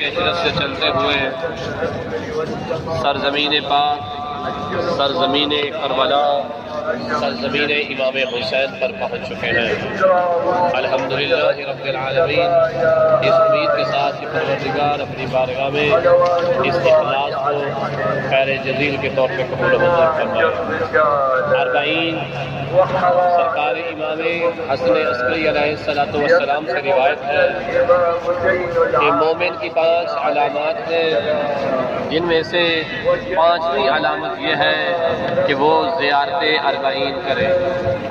کے ہجرت سے چلتے ہوئے سرزمین پاک، سرزمین کربلا، سرزمین امام حسین پر پہنچ چکے ہیں۔ الحمدللہ رب العالمین، اس امید کے ساتھ کہ پروردگار اپنی بارگاہ میں اس اخلاص کو خیر جزیل کے طور پہ قبول و منظور فرمائے۔ 40 سرکار امام حسن عسکری علیہ السلام سے روایت ہے کہ مومن کی 5 علامات ہیں، جن میں سے 5ویں علامت یہ ہے کہ وہ زیارت 40 کرے۔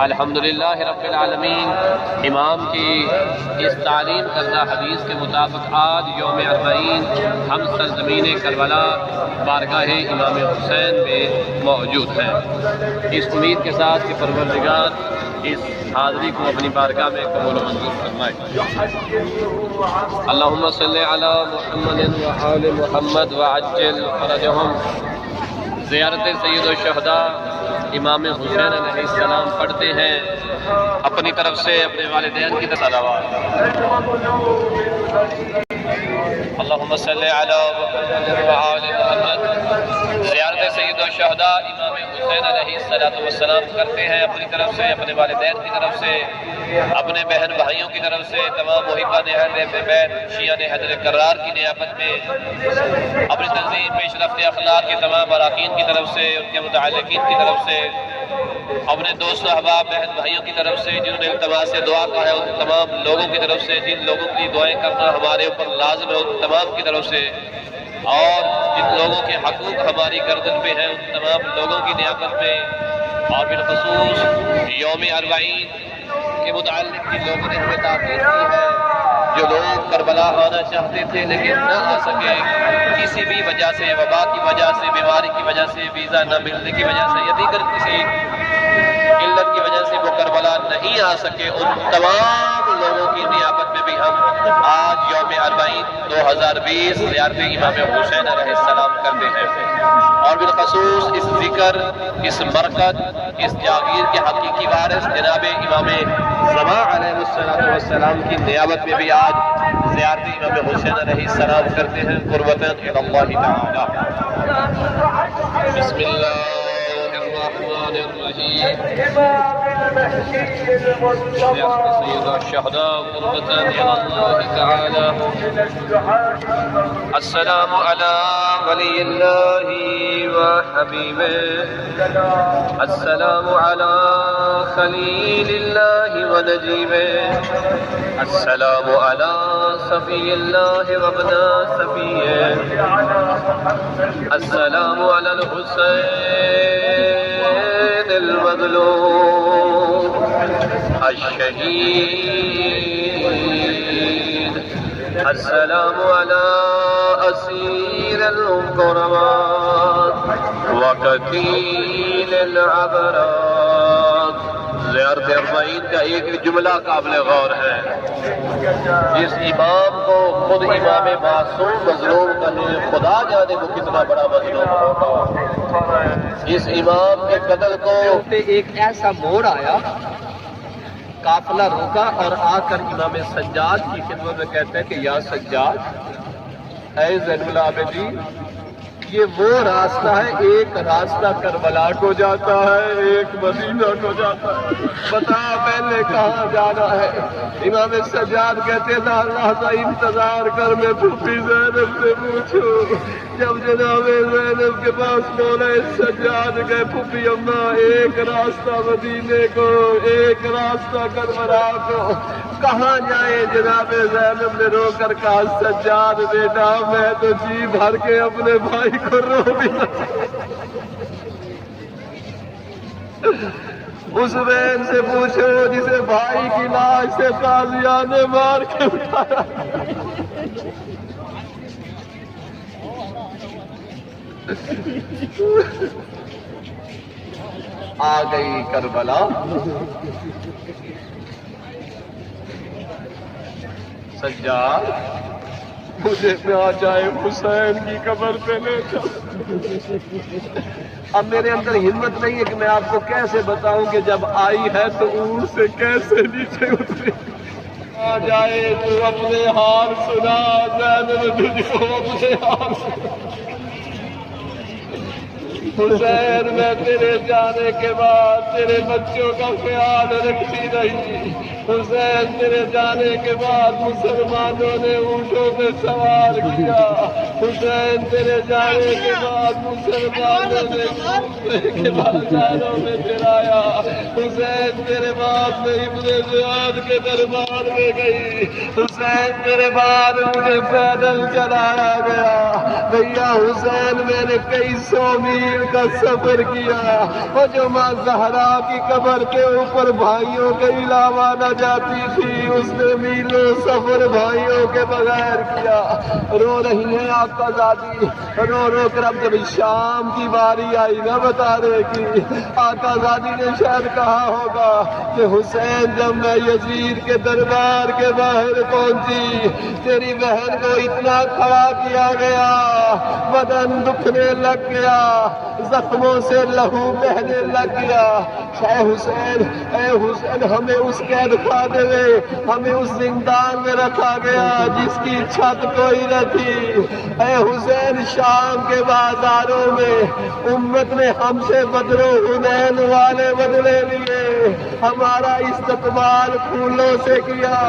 الحمدللہ رب العالمین، امام کی اس تعلیم کردہ حدیث کے مطابق آج یوم 40 ہم سرزمین کربلا بارگاہ امام حسین میں موجود ہیں، اس امید کے ساتھ کہ پروردگار اس حاضری کو اپنی بارگاہ میں قبول و منظور فرمائے۔ اللہم صلی علی محمد وآل محمد وعجل فرجہم۔ زیارت سید الشہداء امام حسین علیہ السلام پڑھتے ہیں اپنی طرف سے اپنے والدین کی طرف صلوات۔ اللہم صلی علی محمد وآل محمد۔ زیارت سید الشہداء امام حسین علیہ السلام کرتے ہیں اپنی طرف سے، اپنے والدین کی طرف سے، اپنے بہن بھائیوں کی طرف سے، تمام محبان اہل بیت شیعہ حیدر کرار کی نیابت میں، اپنی تنظیم پیش رفت اخلاق کے تمام اراکین کی طرف سے، ان کے متعلقین کی طرف سے، اپنے دوست احباب بہن بھائیوں کی طرف سے، جنہوں نے التماس سے دعا کا ہے، ان تمام لوگوں کی طرف سے، جن لوگوں کی دعائیں کرنا ہمارے اوپر لازم ہے، ان تمام کی طرف سے، اور جن لوگوں کے حقوق ہماری گردن پہ ہیں، ان تمام لوگوں کی نیابت میں، اور بالخصوص یوم 40 کے متعلق جن لوگوں نے ہمیں تاکید کی ہے، جو لوگ کربلا آنا چاہتے تھے لیکن نہ آ سکے، کسی بھی وجہ سے، وبا کی وجہ سے، بیماری کی وجہ سے، ویزا نہ ملنے کی وجہ سے یا دیگر کسی علت کی وجہ سے وہ کربلا نہیں آ سکے، ان تمام لوگوں کی نیابت میں بھی ہم آج یوم 40 2020 زیارت امام حسین علیہ السلام کرتے ہیں، اور بالخصوص اس ذکر، اس مرکز، اس جاگیر کے حقیقی وارث جناب امام زمان علیہ السلام کی نیابت میں بھی آج زیارت امام حسین علیہ السلام کرتے ہیں قربتاً الی اللہ تعالی۔ بسم اللہ الرحمن الرحیم۔ سید الشہداء قربتاً الی اللہ تعالی۔ السلام علی ولی اللہ وحبیبہ، السلام علی خلیل اللہ ونجیبہ، السلام علی صفی اللہ وابن صفیہ، السلام علی الحسین المظلوم الشہید، السلام علی اسیر الکرامات وقتیل العبرات۔ زیارت 40 کا ایک جملہ قابل غور ہے، جس امام کو خود امام معصوم مظلوم کرنے، خدا جانے وہ کتنا بڑا مظلوم ہوگا، جس امام کے قتل کو ایک ایسا موڑ آیا، قافلہ روکا اور آ کر امام سجاد کی خدمت میں کہتے ہیں کہ یا سجاد، اے زین العابدین، یہ وہ راستہ ہے، ایک راستہ کربلا کو جاتا ہے، ایک مدینہ کو جاتا ہے، بتا پہلے کہاں جانا ہے؟ امام سجاد کہتے ہیں اللہ کا انتظار کر، میں پھوپھی زینب سے پوچھوں۔ جب جناب زینب کے پاس مولا سجاد گئے، پھوپھی اماں ایک راستہ مدینے کو، ایک راستہ کربلا کو، کہاں جائے؟ جناب زینب نے رو کر کہا سجاد بیٹا، میں تو جی بھر کے اپنے بھائی کو رو بھی نہ اس بہن سے پوچھو جسے بھائی کی لاش سے قاضیان نے مار کے اٹھایا۔ آ گئی کربلا، سجاد مجھے نہ جائے حسین کی قبر پہ لے جاؤ۔ اب میرے اندر ہمت نہیں ہے کہ میں آپ کو کیسے بتاؤں کہ جب آئی ہے تو اونٹ سے کیسے نیچے اتری۔ آ جائے تو اپنے حال سنا، زینب تجھ کو اپنے حال سنا۔ حسین میں تیرے جانے کے بعد تیرے بچوں کا خیال رکھتی رہی۔ حسین تیرے جانے کے بعد مسلمانوں نے اونٹوں پہ سوار کیا۔ حسین تیرے جانے کے بعد مسلمانوں نے گھومنے کے بازاروں میں پھرایا۔ حسین تیرے بعد میں ابن زیاد کے دربار میں گئی۔ حسین تیرے بعد مجھے پیدل چلایا گیا۔ بھیا حسین میں نے کئی سو میل کا سفر کیا، وہ جو ماں زہرا کی قبر کے اوپر بھائیوں کے علاوہ نہ جاتی تھی، اس نے میلوں سفر بھائیوں کے بغیر کیا۔ رو رہی ہیں آقا زادی، رو رو کر اب جب شام کی باری آئی نہ بتانے کی، آقا زادی نے شاید کہا ہوگا کہ حسین جب میں یزید کے دربار کے باہر پہنچی، تیری بہن کو اتنا کھڑا کیا گیا، بدن دکھنے لگ گیا، زخموں سے لہو بہنے لگ گیا۔ اے حسین، اے حسین، ہمیں اس قید خانے میں، ہمیں اس زندان میں رکھا گیا جس کی چھت کوئی نہ تھی۔ اے حسین، شام کے بازاروں میں امت نے ہم سے بدر و حنین والے بدلے لیے، ہمارا استقبال پھولوں سے کیا،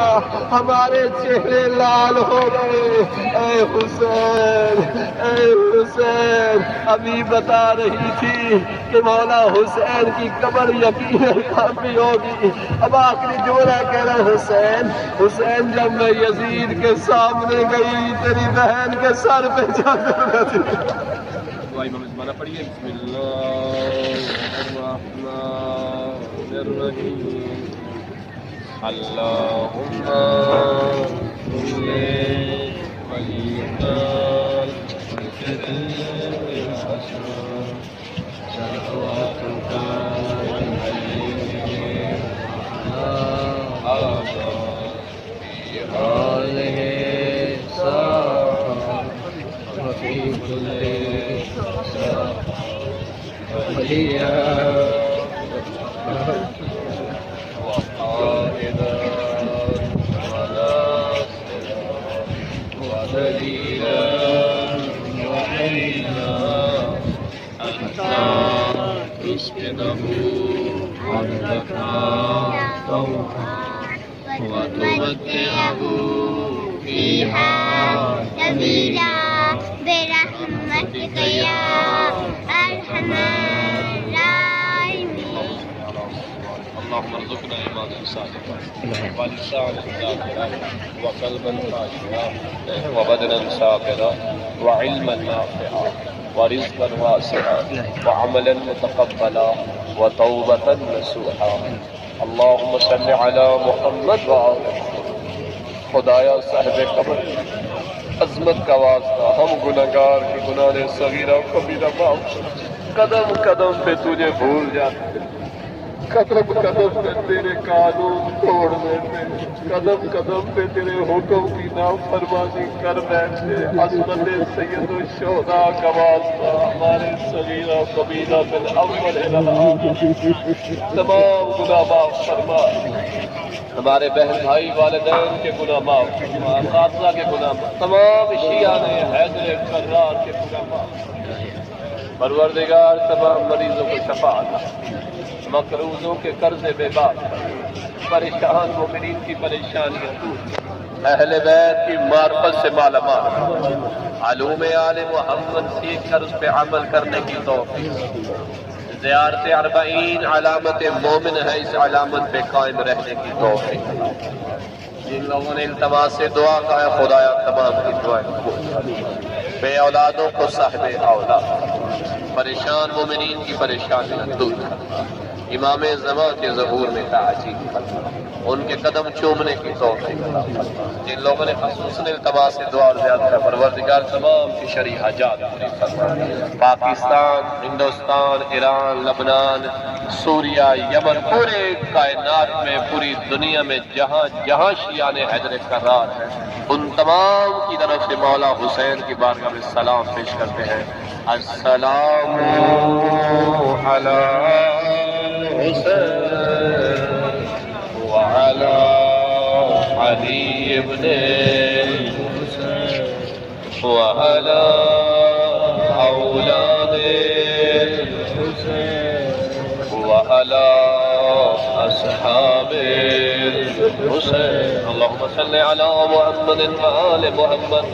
ہمارے چہرے لال ہو گئے۔ اے حسین، اے حسین، ابھی بتا رہی تھی کہ مولا حسین کی قبر یقیناً کافی ہوگی۔ اب آخری جملہ کہہ رہا حسین، حسین جب میں یزید کے سامنے گئی، تیری بہن کے سر پہ چادر نہ تھی۔ دعائی مزمانہ پڑھیے۔ بسم اللہ الرحمن الرحیم، اللہم وتمتعه فيها سبيلا برحمتك يا أرحم الراحمين. اللهم ارزقنا ایمانا صادقا ولسانا ذاکرا وقلبا خاشعا وبدنا صابرا وعلما نافعا ورزقا واسعا وعملا متقبلا وتوبة نصوحا. اللهم صل على محمد وآل محمد. خدایا صاحب قبر عظمت کا واسطہ ہم گناہگار کی گناہ صغیرہ و کبیرہ معاف، قدم قدم پہ تجھے بھول جاتے، قدم قدم پہ تیرے قانون توڑ دیتے، قدم قدم پہ تیرے حکم کی نافرمانی کر بیٹھتے. عظمت سید الشہداء کا واسطہ ہمارے صغیرہ و کبیرہ من اول الی آخر تمام گناہ معاف فرما. ہمارے بہن بھائی والدین کے گناہ معاف فرما، اساتذہ کے گناہ معاف، تمام شیعہ نے حیدر کرار کے گناہ معاف. پروردگار تمام مریضوں کو شفا عطا، مقروضوں کے قرض بے بات، پریشان مومنین کی پریشانیاں دور، اہل بیت کی معرفت سے مالا مال، علوم آل محمد کی قرض پہ عمل کرنے کی توفیق. زیارت 40 علامت مومن ہے، اس علامت پہ قائم رہنے کی توفیق. جن لوگوں نے التماس سے دعا کا ہے خدایا تمام کی دعائیں قبول، بے اولادوں کو صاحب اولاد، پریشان مومنین کی پریشانیاں دور، امام زمان کے ظہور میں تعجیل فرما، ان کے قدم چومنے کی توفیق. جن لوگوں نے خصوصاً التماس سے دعا زیادہ ہے پروردگار تمام کی شرعی حاجات پوری فرما. پاکستان، ہندوستان، ایران، لبنان، سوریہ، یمن، پورے کائنات میں، پوری دنیا میں جہاں جہاں شیعہ نے حیدر کرار ہے، ان تمام کی طرف سے مولا حسین کی بارگاہ میں سلام پیش کرتے ہیں. السلام علی حسین وعلی علي بن وعلى أولاد وعلى أصحاب الحسين اللهم صل على محمد وآل محمد